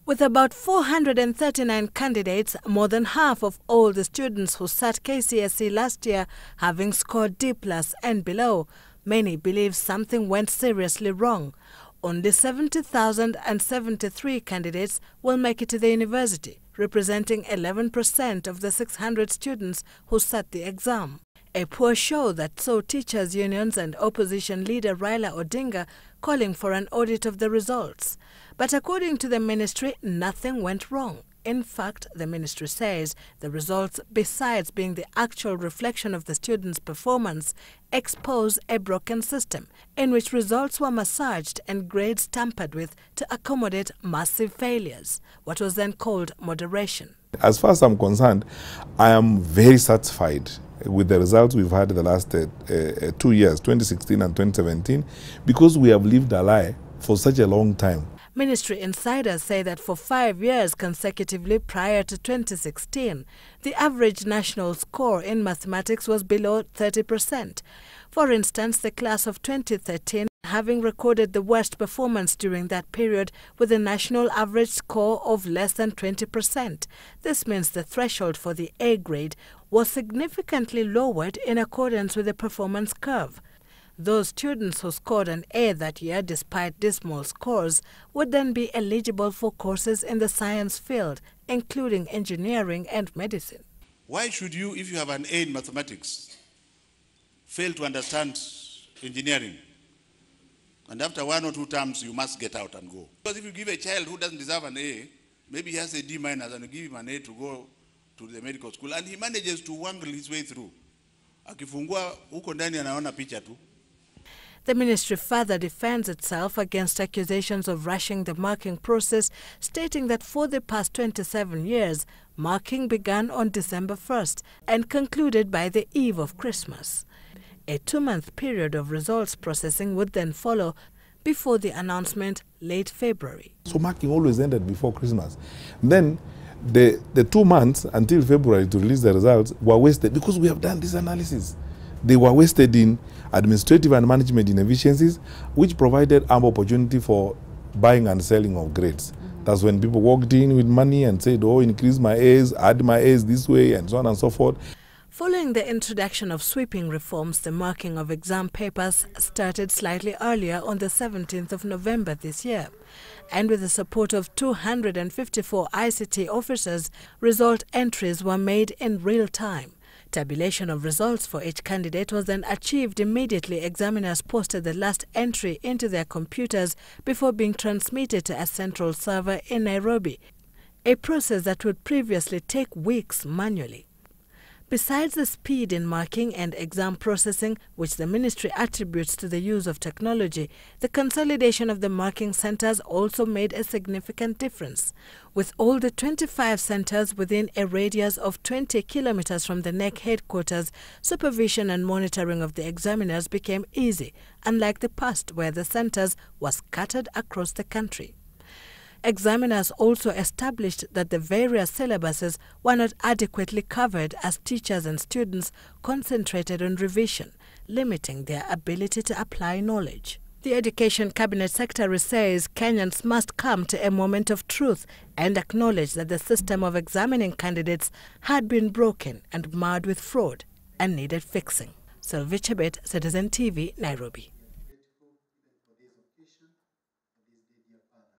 With about 439 candidates, more than half of all the students who sat KCSE last year having scored D+ and below, many believe something went seriously wrong. Only 70,073 candidates will make it to the university, representing 11% of the 600 students who sat the exam. A poor show that saw teachers' unions and opposition leader Raila Odinga calling for an audit of the results. But according to the ministry, nothing went wrong. In fact, the ministry says the results, besides being the actual reflection of the students' performance, expose a broken system in which results were massaged and grades tampered with to accommodate massive failures, what was then called moderation. As far as I'm concerned, I am very satisfied with the results we've had in the last 2 years, 2016 and 2017, because we have lived a lie for such a long time. Ministry insiders say that for 5 years consecutively prior to 2016, the average national score in mathematics was below 30%. For instance, the class of 2013 having recorded the worst performance during that period with a national average score of less than 20%. This means the threshold for the A grade was significantly lowered in accordance with the performance curve. Those students who scored an A that year despite dismal scores would then be eligible for courses in the science field, including engineering and medicine. Why should you, if you have an A in mathematics, fail to understand engineering? And after 1 or 2 terms, you must get out and go. Because if you give a child who doesn't deserve an A, maybe he has a D- and you give him an A to go to the medical school, and he manages to wangle his way through. Akifungua huko ndani anaona picha tu. The ministry further defends itself against accusations of rushing the marking process, stating that for the past 27 years, marking began on December 1st and concluded by the eve of Christmas. A 2-month period of results processing would then follow before the announcement late February. So marking always ended before Christmas. Then the 2 months until February to release the results were wasted because we have done this analysis. They were wasted in administrative and management inefficiencies, which provided ample opportunity for buying and selling of grades. That's when people walked in with money and said, oh, increase my A's, add my A's this way, and so on and so forth. Following the introduction of sweeping reforms, the marking of exam papers started slightly earlier on the 17th of November this year. And with the support of 254 ICT officers, result entries were made in real time. Tabulation of results for each candidate was then achieved immediately. Examiners posted the last entry into their computers before being transmitted to a central server in Nairobi, a process that would previously take weeks manually. Besides the speed in marking and exam processing, which the ministry attributes to the use of technology, the consolidation of the marking centers also made a significant difference. With all the 25 centers within a radius of 20 kilometers from the NEC headquarters, supervision and monitoring of the examiners became easy, unlike the past where the centers were scattered across the country. Examiners also established that the various syllabuses were not adequately covered as teachers and students concentrated on revision, limiting their ability to apply knowledge. The Education Cabinet Secretary says Kenyans must come to a moment of truth and acknowledge that the system of examining candidates had been broken and marred with fraud and needed fixing. Sylvie Chebet, Citizen TV, Nairobi.